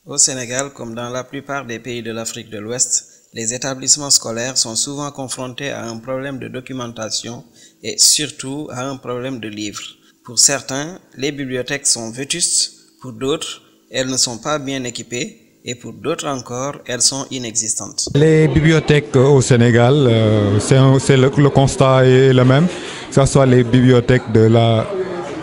Au Sénégal, comme dans la plupart des pays de l'Afrique de l'Ouest, les établissements scolaires sont souvent confrontés à un problème de documentation et surtout à un problème de livres. Pour certains, les bibliothèques sont vétustes, pour d'autres, elles ne sont pas bien équipées et pour d'autres encore, elles sont inexistantes. Les bibliothèques au Sénégal, le constat est le même, que ce soit les bibliothèques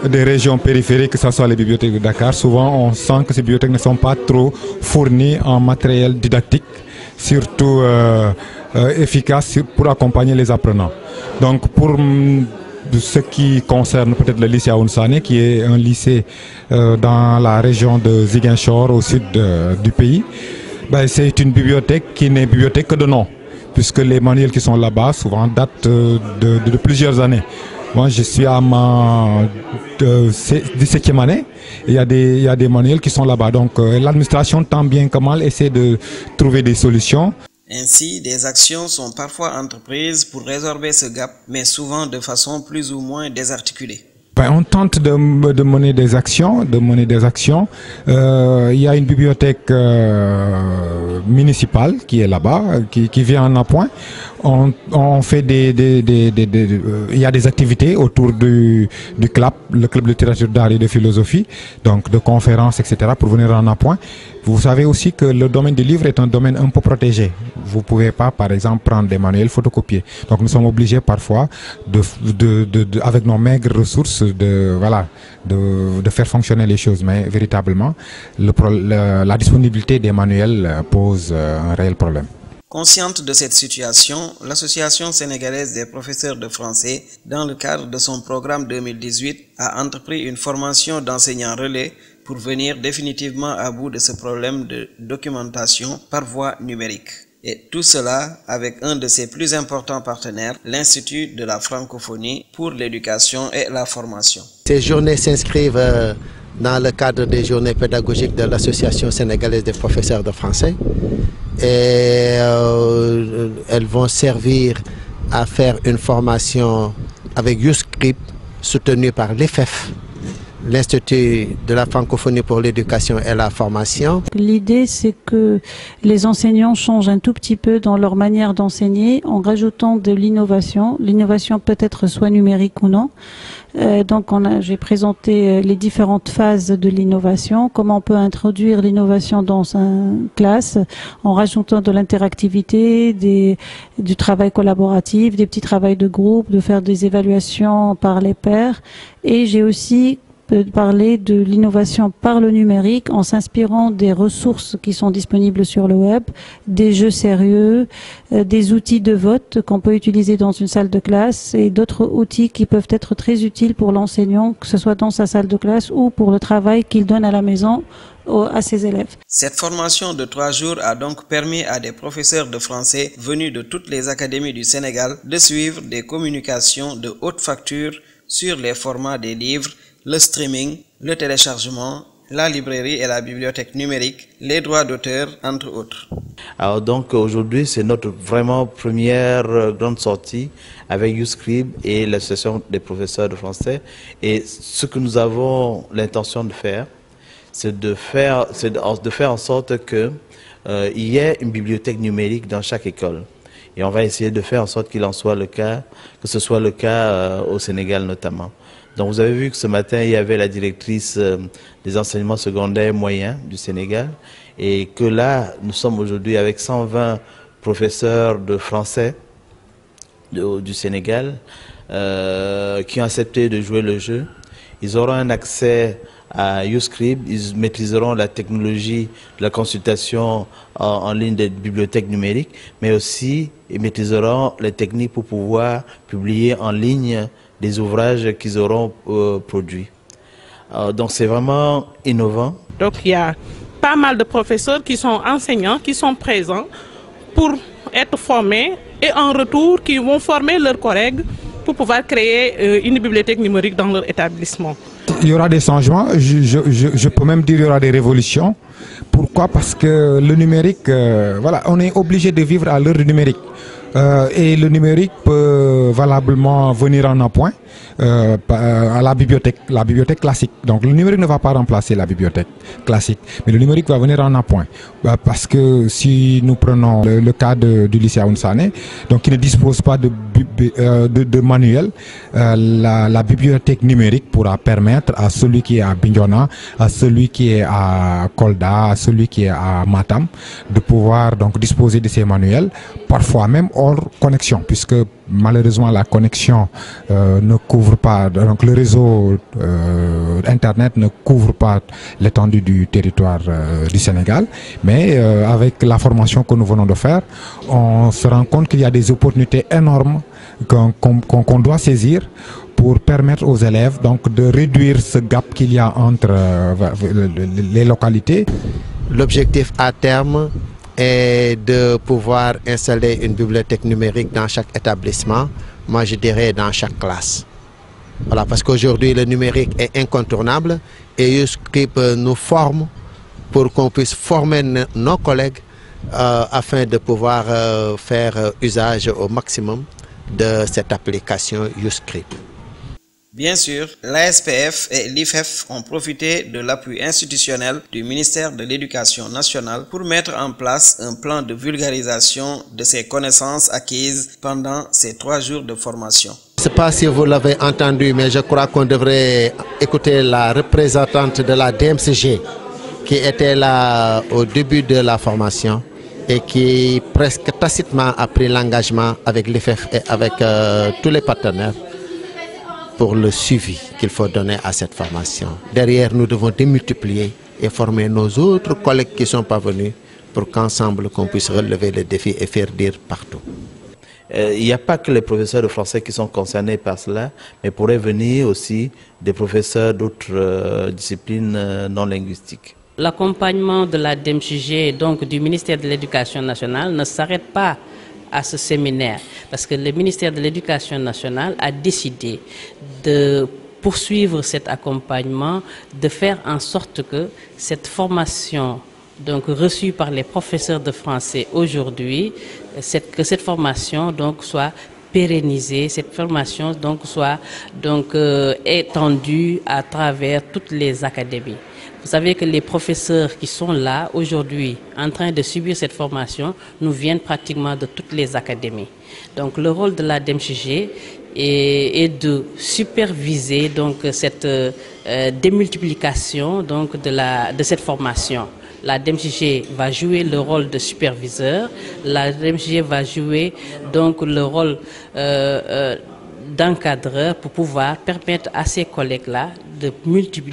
des régions périphériques, que ce soit les bibliothèques de Dakar. Souvent, on sent que ces bibliothèques ne sont pas trop fournies en matériel didactique, surtout efficace pour accompagner les apprenants. Donc, pour ce qui concerne peut-être le lycée Aoun Sané, qui est un lycée dans la région de Ziguinchor, au sud du pays, c'est une bibliothèque qui n'est bibliothèque que de nom, puisque les manuels qui sont là-bas souvent datent de plusieurs années. Moi, je suis à ma 17e année et il y a des manuels qui sont là-bas. Donc, l'administration, tant bien que mal, essaie de trouver des solutions. Ainsi, des actions sont parfois entreprises pour résorber ce gap, mais souvent de façon plus ou moins désarticulée. On tente de mener des actions. Il y a une bibliothèque municipale qui est là-bas, qui vient en appoint. On fait il y a des activités autour du CLAP, le club de littérature d'art et de philosophie, donc de conférences, etc., pour venir en appoint. Vous savez aussi que le domaine du livre est un domaine un peu protégé. Vous ne pouvez pas, par exemple, prendre des manuels photocopiés. Donc nous sommes obligés parfois, avec nos maigres ressources, de faire fonctionner les choses. Mais véritablement, la disponibilité des manuels pose un réel problème. Consciente de cette situation, l'Association sénégalaise des professeurs de français, dans le cadre de son programme 2018, a entrepris une formation d'enseignants relais pour venir définitivement à bout de ce problème de documentation par voie numérique. Et tout cela avec un de ses plus importants partenaires, l'Institut de la francophonie pour l'éducation et la formation. Ces journées s'inscrivent dans le cadre des journées pédagogiques de l'Association sénégalaise des professeurs de français. Et elles vont servir à faire une formation avec YouScript soutenue par l'IFEF, l'Institut de la francophonie pour l'éducation et la formation. L'idée, c'est que les enseignants changent un tout petit peu dans leur manière d'enseigner en rajoutant de l'innovation. L'innovation peut être soit numérique ou non. Donc j'ai présenté les différentes phases de l'innovation, comment on peut introduire l'innovation dans une classe en rajoutant de l'interactivité, du travail collaboratif, des petits travails de groupe, de faire des évaluations par les pairs. Et j'ai aussi parler de l'innovation par le numérique en s'inspirant des ressources qui sont disponibles sur le web, des jeux sérieux, des outils de vote qu'on peut utiliser dans une salle de classe et d'autres outils qui peuvent être très utiles pour l'enseignant, que ce soit dans sa salle de classe ou pour le travail qu'il donne à la maison à ses élèves. Cette formation de 3 jours a donc permis à des professeurs de français venus de toutes les académies du Sénégal de suivre des communications de haute facture sur les formats des livres, le streaming, le téléchargement, la librairie et la bibliothèque numérique, les droits d'auteur, entre autres. Alors donc aujourd'hui, c'est notre vraiment première grande sortie avec YouScript et l'association des professeurs de français. Et ce que nous avons l'intention de faire, c'est de faire en sorte qu'il y ait une bibliothèque numérique dans chaque école. Et on va essayer de faire en sorte qu'il en soit le cas, que ce soit le cas au Sénégal notamment. Donc vous avez vu que ce matin, il y avait la directrice des enseignements secondaires moyens du Sénégal et que là, nous sommes aujourd'hui avec 120 professeurs de français du Sénégal qui ont accepté de jouer le jeu. Ils auront un accès à YouScript, ils maîtriseront la technologie de la consultation en ligne des bibliothèques numériques, mais aussi ils maîtriseront les techniques pour pouvoir publier en ligne des ouvrages qu'ils auront produits. Donc c'est vraiment innovant. Donc il y a pas mal de professeurs qui sont enseignants, qui sont présents pour être formés et en retour qui vont former leurs collègues pour pouvoir créer une bibliothèque numérique dans leur établissement. Il y aura des changements, je peux même dire qu'il y aura des révolutions. Pourquoi? Parce que le numérique, voilà, on est obligé de vivre à l'heure du numérique. Et le numérique peut valablement venir en appoint à la bibliothèque classique. Donc le numérique ne va pas remplacer la bibliothèque classique, mais le numérique va venir en appoint. Parce que si nous prenons le cas du lycée Aoun Sané, donc qui ne dispose pas de manuel, la bibliothèque numérique pourra permettre à celui qui est à Bignona, à celui qui est à Kolda, à celui qui est à Matam, de pouvoir donc disposer de ces manuels, parfois même hors connexion, puisque malheureusement la connexion ne couvre pas, donc le réseau internet ne couvre pas l'étendue du territoire du Sénégal, mais avec la formation que nous venons de faire, on se rend compte qu'il y a des opportunités énormes qu'on doit saisir pour permettre aux élèves donc de réduire ce gap qu'il y a entre les localités. L'objectif à terme est de pouvoir installer une bibliothèque numérique dans chaque établissement, moi je dirais dans chaque classe. Voilà, parce qu'aujourd'hui le numérique est incontournable et YouScript nous forme pour qu'on puisse former nos collègues afin de pouvoir faire usage au maximum de cette application YouScript. Bien sûr, l'ASPF et l'IFEF ont profité de l'appui institutionnel du ministère de l'Éducation nationale pour mettre en place un plan de vulgarisation de ces connaissances acquises pendant ces 3 jours de formation. Je ne sais pas si vous l'avez entendu, mais je crois qu'on devrait écouter la représentante de la DMCG qui était là au début de la formation et qui presque tacitement a pris l'engagement avec l'IFEF et avec tous les partenaires pour le suivi qu'il faut donner à cette formation. Derrière, nous devons démultiplier et former nos autres collègues qui ne sont pas venus pour qu'ensemble, qu'on puisse relever les défis et faire dire partout. Il n'y a pas que les professeurs de français qui sont concernés par cela, mais pourraient venir aussi des professeurs d'autres disciplines non linguistiques. L'accompagnement de la DMCG, donc du ministère de l'Éducation nationale, ne s'arrête pas à ce séminaire, parce que le ministère de l'Éducation nationale a décidé de poursuivre cet accompagnement, de faire en sorte que cette formation donc reçue par les professeurs de français aujourd'hui, que cette formation donc soit pérennisée, cette formation donc soit étendue à travers toutes les académies. Vous savez que les professeurs qui sont là aujourd'hui en train de subir cette formation nous viennent pratiquement de toutes les académies. Donc le rôle de la DMCG est de superviser donc cette démultiplication donc de cette formation. La DMCG va jouer le rôle de superviseur, la DMCG va jouer donc le rôle d'encadreur pour pouvoir permettre à ces collègues-là de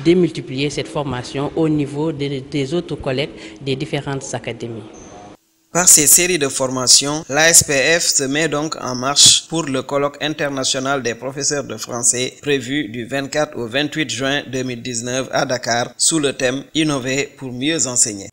démultiplier cette formation au niveau des autres collègues des différentes académies. Par ces séries de formations, l'ASPF se met donc en marche pour le colloque international des professeurs de français prévu du 24 au 28 juin 2019 à Dakar sous le thème « Innover pour mieux enseigner ».